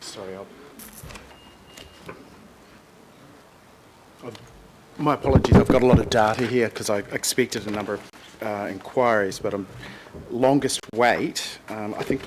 Sorry, my apologies, I've got a lot of data here because I expected a number of inquiries, but longest wait, I think.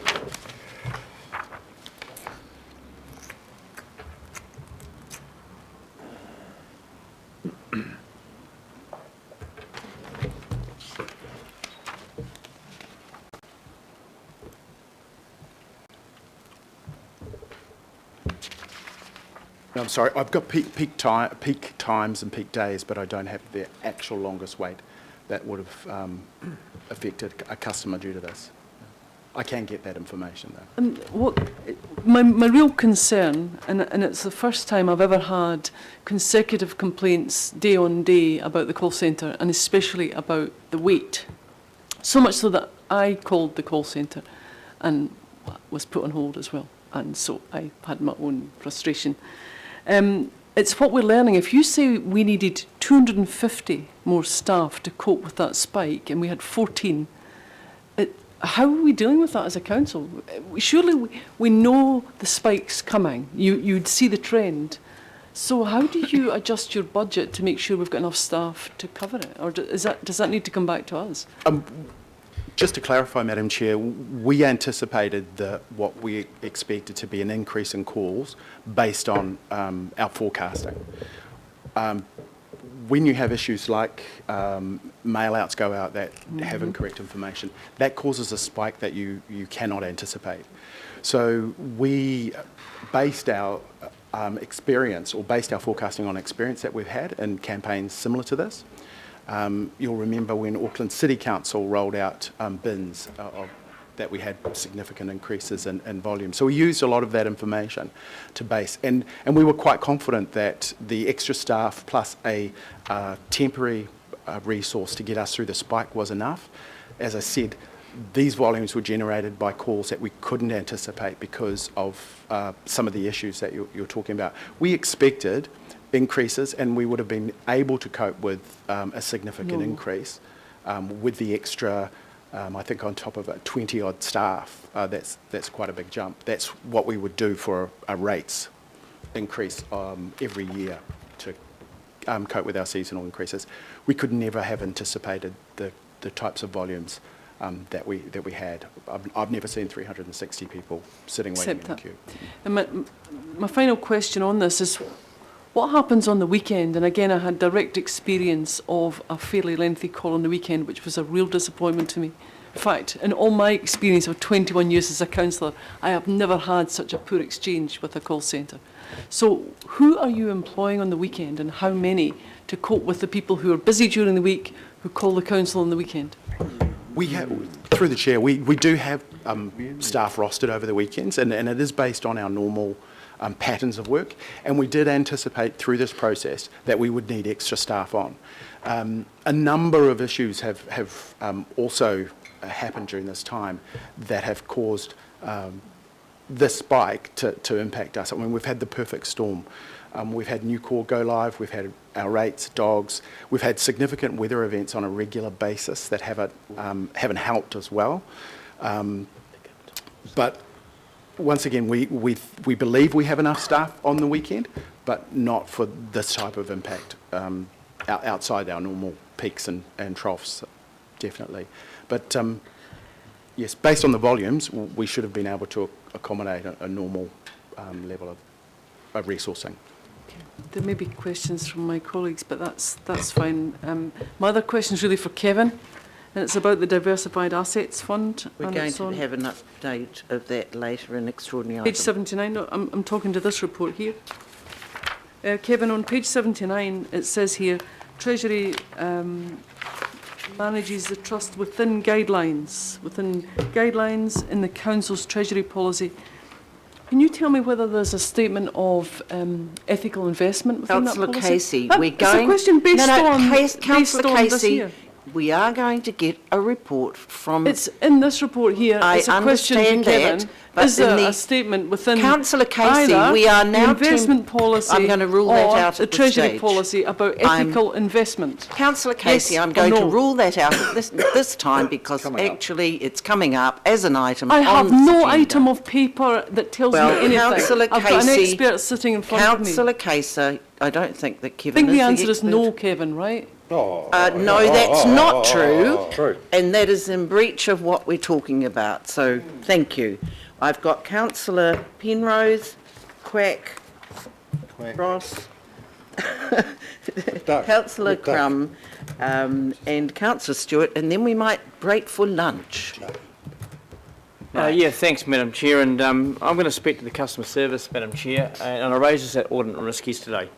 I'm sorry, I've got peak times and peak days, but I don't have the actual longest wait that would have affected a customer due to this. I can get that information though. My real concern, and it's the first time I've ever had consecutive complaints day on day about the call centre, and especially about the wait. So much so that I called the call centre and was put on hold as well. And so I had my own frustration. It's what we're learning. If you say we needed 250 more staff to cope with that spike, and we had 14, how are we dealing with that as a council? Surely we know the spike's coming. You'd see the trend. So how do you adjust your budget to make sure we've got enough staff to cover it? Or does that need to come back to us? Just to clarify, Madam Chair, we anticipated what we expected to be an increase in calls based on our forecasting. When you have issues like mail-outs go out that have incorrect information, that causes a spike that you cannot anticipate. So we based our experience, or based our forecasting on experience that we've had in campaigns similar to this. You'll remember when Auckland City Council rolled out bins that we had significant increases in volume. So we used a lot of that information to base, and we were quite confident that the extra staff plus a temporary resource to get us through the spike was enough. As I said, these volumes were generated by calls that we couldn't anticipate because of some of the issues that you're talking about. We expected increases, and we would have been able to cope with a significant increase with the extra, I think on top of it, 20-odd staff. That's quite a big jump. That's what we would do for a rates increase every year to cope with our seasonal increases. We could never have anticipated the types of volumes that we had. I've never seen 360 people sitting waiting in the queue. And my final question on this is, what happens on the weekend? And again, I had direct experience of a fairly lengthy call on the weekend, which was a real disappointment to me. In fact, in all my experience of 21 years as a councillor, I have never had such a poor exchange with a call centre. So who are you employing on the weekend, and how many, to cope with the people who are busy during the week, who call the council on the weekend? We have, through the chair, we do have staff rostered over the weekends, and it is based on our normal patterns of work, and we did anticipate through this process that we would need extra staff on. A number of issues have also happened during this time that have caused this spike to impact us. I mean, we've had the perfect storm. We've had new core go live, we've had our rates, dogs, we've had significant weather events on a regular basis that haven't helped as well. But once again, we believe we have enough staff on the weekend, but not for this type of impact outside our normal peaks and troughs, definitely. But yes, based on the volumes, we should have been able to accommodate a normal level of resourcing. Okay. There may be questions from my colleagues, but that's fine. My other question is really for Kevin. And it's about the Diversified Assets Fund. We're going to have an update of that later in extraordinary Page item. 79, no, I'm talking to this report here. Kevin, on page 79, it says here, Treasury manages the trust within guidelines in the Council's Treasury policy. Can you tell me whether there's a statement of ethical investment within that policy? Councillor Casey, we're going... It's a question based on Councillor Casey, we are going to get a report from... It's in this report here. I It's a question to understand Kevin. that, but Is there in the- a statement within Councillor Casey, either we are the now investment policy I'm going to rule that or out the at this Treasury stage. policy about I'm- ethical investment? Councillor Casey, Yes I'm or going to no? rule that out at this time because actually it's coming up as an item I on have this no agenda. item of paper that tells Well, me anything. Councillor I've got an Casey- expert sitting in front of me. Councillor Casey, I don't think that I Kevin think is the answer is expert. no, Kevin, right? No, that's not true. And that is in breach of what we're talking about. So, thank you. I've got Councillor Penrose, Quack, Ross, Councillor Crum, and Councillor Stewart, and then we might break for lunch. Yeah, thanks, Madam Chair, and I'm going to speak to the customer service, Madam Chair, and I raised this at Audit and Risk yesterday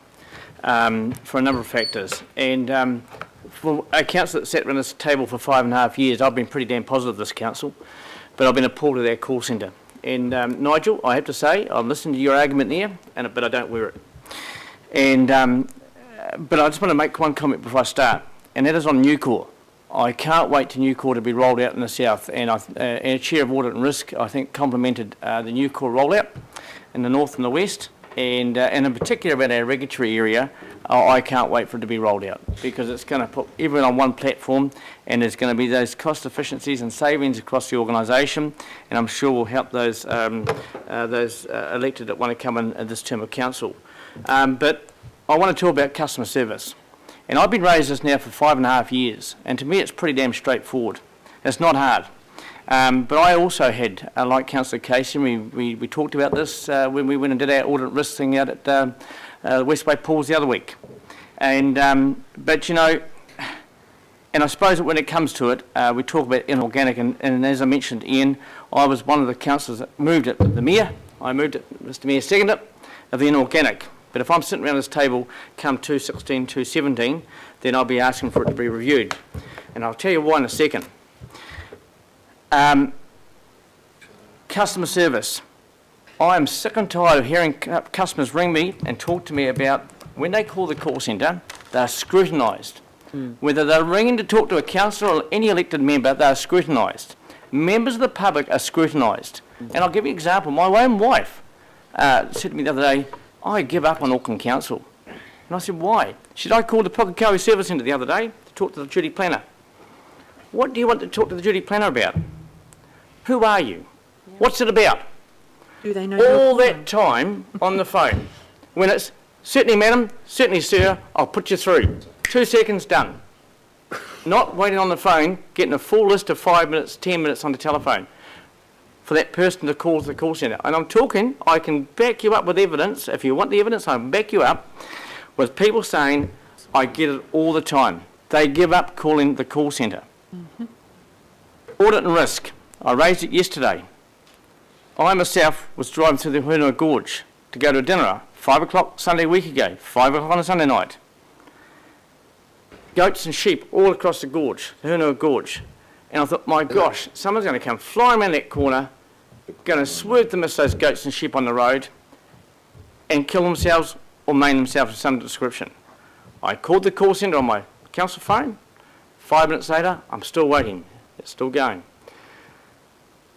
for a number of factors. And for a council that sat around this table for 5.5 years, I've been pretty damn positive of this council, but I've been appalled at our call centre. And Nigel, I have to say, I'm listening to your argument there, but I don't wear it. And but I just want to make one comment before I start, and that is on Newcore. I can't wait to Newcore to be rolled out in the south, and our Chair of Audit and Risk, I think, complimented the Newcore rollout in the north and the west, and in particular about our regulatory area. I can't wait for it to be rolled out because it's going to put everyone on one platform, and there's going to be those cost efficiencies and savings across the organisation, and I'm sure will help those elected that want to come in at this term of council. But I want to talk about customer service. And I've been raising this now for 5.5 years, and to me it's pretty damn straightforward. It's not hard. But I also had, like Councillor Casey, we talked about this when we went and did our audit risk thing out at Westway Pools the other week. And but you know, and I suppose that when it comes to it, we talk about inorganic, and as I mentioned, Ian, I was one of the councillors that moved it. The Mayor, I moved it, Mr Mayor seconded it, of the inorganic. But if I'm sitting around this table come 2016, 2017, then I'll be asking for it to be reviewed. And I'll tell you why in a second. Customer service. I am sick and tired of hearing customers ring me and talk to me about when they call the call centre, they're scrutinised. Whether they're ringing to talk to a councillor or any elected member, they're scrutinised. Members of the public are scrutinised. And I'll give you an example. My own wife said to me the other day, I give up on Auckland Council. And I said, why? She said, I called the Pukekohe Service Centre the other day to talk to the duty planner. What do you want to talk to the duty planner about? Who are you? What's it about? Do they know All that time on the phone. When it's, certainly madam, certainly sir, I'll put you through. 2 seconds, done. Not waiting on the phone, getting a full list of 5 minutes, 10 minutes on the telephone for that person to call the call centre. And I'm talking, I can back you up with evidence. If you want the evidence, I can back you up with people saying, I get it all the time. They give up calling the call centre. Audit and risk. I raised it yesterday. I myself was driving through the Hunua Gorge to go to a dinner, 5 o'clock Sunday week ago, 5 o'clock on a Sunday night. Goats and sheep all across the gorge, the Hunua Gorge. And I thought, my gosh, someone's going to come flying around that corner, going to swerve to miss those goats and sheep on the road and kill themselves or maim themselves of some description. I called the call centre on my council phone. 5 minutes later, I'm still waiting. It's still going.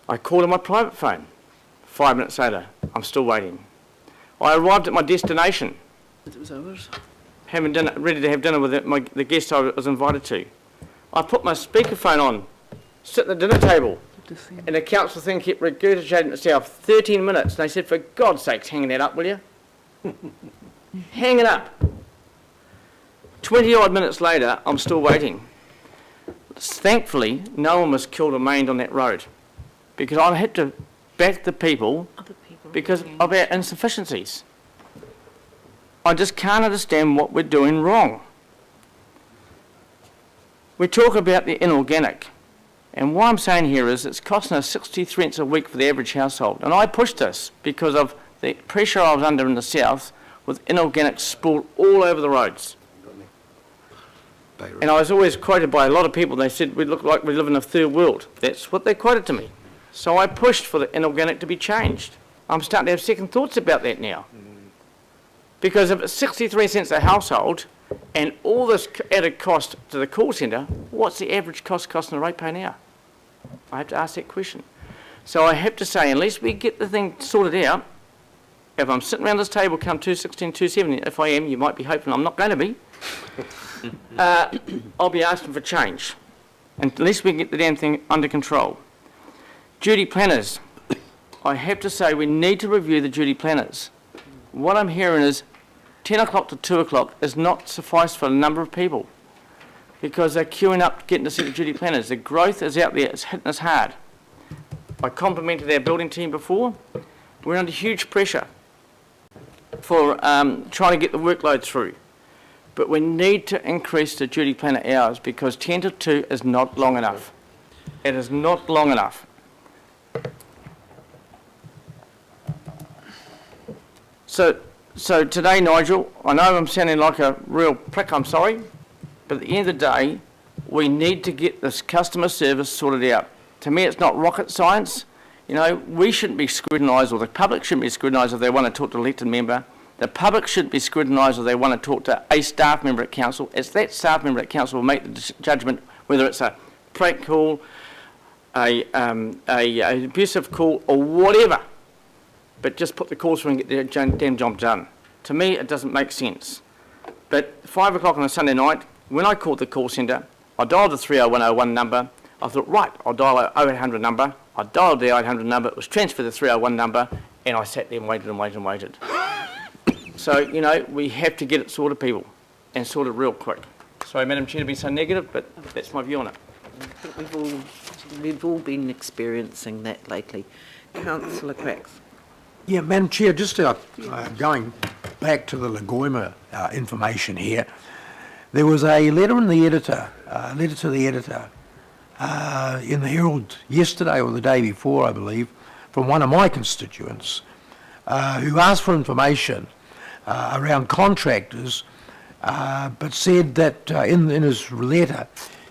I called on my private phone. 5 minutes later, I'm still waiting. I arrived at my destination, It was ours. having dinner, ready to have dinner with the guest I was invited to. I put my speakerphone on, sit at the dinner table, and the council thing kept regurgitating itself 13 minutes. And they said, for God's sakes, hang that up, will you? Hang it up. 20 odd minutes later, I'm still waiting. Thankfully, no one was killed or maimed on that road because I had to back the people because of our insufficiencies. I just can't understand what we're doing wrong. We talk about the inorganic, and what I'm saying here is it's costing us 63 cents a week for the average household. And I pushed this because of the pressure I was under in the south with inorganic spilled all over the roads. And I was always quoted by a lot of people, they said we look like we live in a third world. That's what they quoted to me. So I pushed for the inorganic to be changed. I'm starting to have second thoughts about that now. Because if it's 63 cents a household, and all this added cost to the call centre, what's the average cost costing a ratepayer now? I have to ask that question. So I have to say, unless we get the thing sorted out, if I'm sitting around this table come 216, 270, if I am, you might be hoping I'm not going to be, I'll be asking for change, unless we can get the damn thing under control. Duty planners. I have to say we need to review the duty planners. What I'm hearing is 10 o'clock to 2 o'clock is not suffice for a number of people because they're queuing up getting to see the duty planners. The growth is out there, it's hitting us hard. I complimented our building team before. We're under huge pressure for trying to get the workload through. But we need to increase the duty planner hours because 10 to 2 is not long enough. It is not long enough. So today, Nigel, I know I'm sounding like a real prick, I'm sorry, but at the end of the day, we need to get this customer service sorted out. To me, it's not rocket science. You know, we shouldn't be scrutinised, or the public shouldn't be scrutinised if they want to talk to an elected member. The public shouldn't be scrutinised if they want to talk to a staff member at council. It's that staff member at council will make the judgment whether it's a prank call, a abusive call, or whatever. But just put the calls through and get their damn job done. To me, it doesn't make sense. But 5 o'clock on a Sunday night, when I called the call centre, I dialed the 30101 number. I thought, right, I'll dial a 0800 number. I dialed the 800 number. It was transferred to the 301 number, and I sat there and waited and waited and waited. So, you know, we have to get it sorted, people, and sorted real quick. Sorry, Madam Chair, to be so negative, but that's my view on it. I think we've all been experiencing that lately. Councillor Quacks. Yeah, Madam Chair, just going back to the Lagoima information here, there was a letter to the editor in the Herald yesterday or the day before, I believe, from one of my constituents who asked for information around contractors, but said that in his letter,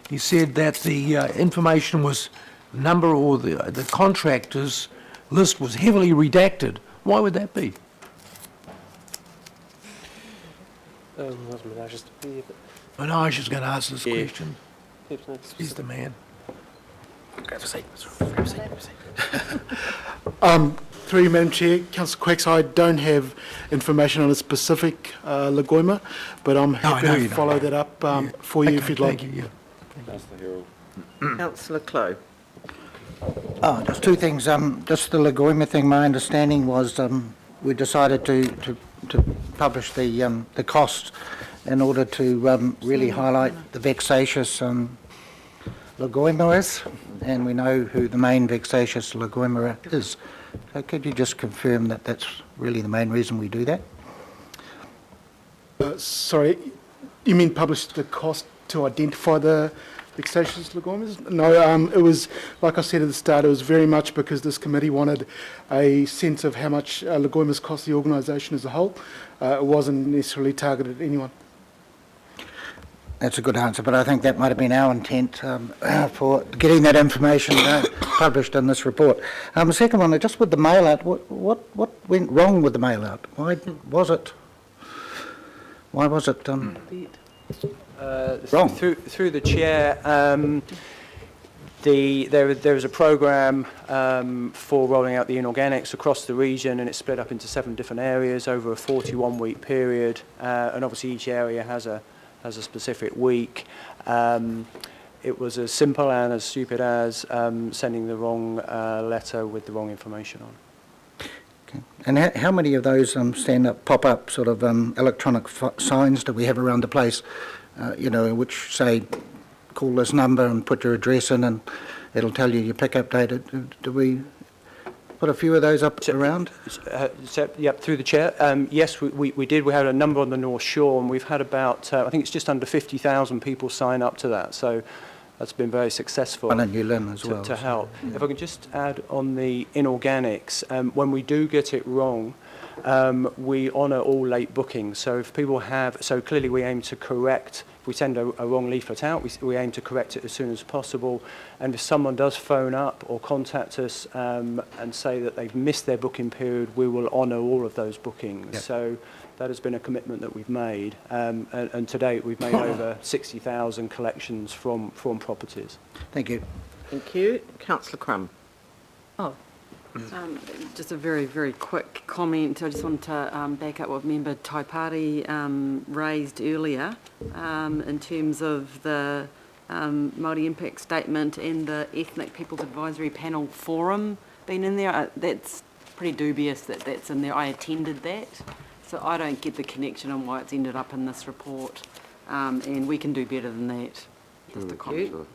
he said that the information was number or the contractors list was heavily redacted. Why would that be? Manaj is going to answer this question. He's the man. Through you, Madam Chair, Councillor Quacks, I don't have information on a specific Lagoima, but I'm happy to follow that up for you if you'd like. Thank you, Councillor Clow. Oh, just two things. Just the Lagoima thing, my understanding was we decided to publish the cost in order to really highlight the vexatious Lagoima is, and we know who the main vexatious Lagoima is. So could you just confirm that that's really the main reason we do that? Sorry, you mean publish the cost to identify the vexatious Lagoimas? No, it was, like I said at the start, it was very much because this committee wanted a sense of how much Lagoimas cost the organisation as a whole. It wasn't necessarily targeted at anyone. That's a good answer, but I think that might have been our intent for getting that information published in this report. The second one, just with the mail out, what went wrong with the mail out? Why was it wrong? Through the chair, there was a programme for rolling out the inorganics across the region, and it's split up into 7 different areas over a 41-week period, and obviously each area has a specific week. It was as simple and as stupid as sending the wrong letter with the wrong information on. Okay. And how many of those stand-up, pop-up sort of electronic signs do we have around the place, which say, call this number and put your address in and it'll tell you your pickup date? Do we put a few of those up around? Yep, through the chair. Yes, we did. We had a number on the North Shore, and we've had about, I think it's just under 50,000 people sign up to that. So that's been very successful. And in New Lynn as well. To help. If I can just add on the inorganics, when we do get it wrong, we honour all late bookings. So if people have, so clearly we aim to correct we send a wrong leaflet out, we aim to correct it as soon as possible. And if someone does phone up or contact us and say that they've missed their booking period, we will honour all of those bookings. Yep. So that has been a commitment that we've made. And to date, we've made over 60,000 collections from properties. Thank you. Thank you. Councillor Crum. Just a very, very quick comment. I just want to back up what Member Taipari raised earlier in terms of the Māori Impact Statement and the Ethnic Peoples Advisory Panel Forum being in there. That's pretty dubious that that's in there. I attended that, so I don't get the connection on why it's ended up in this report, and we can do better than that. Just a comment.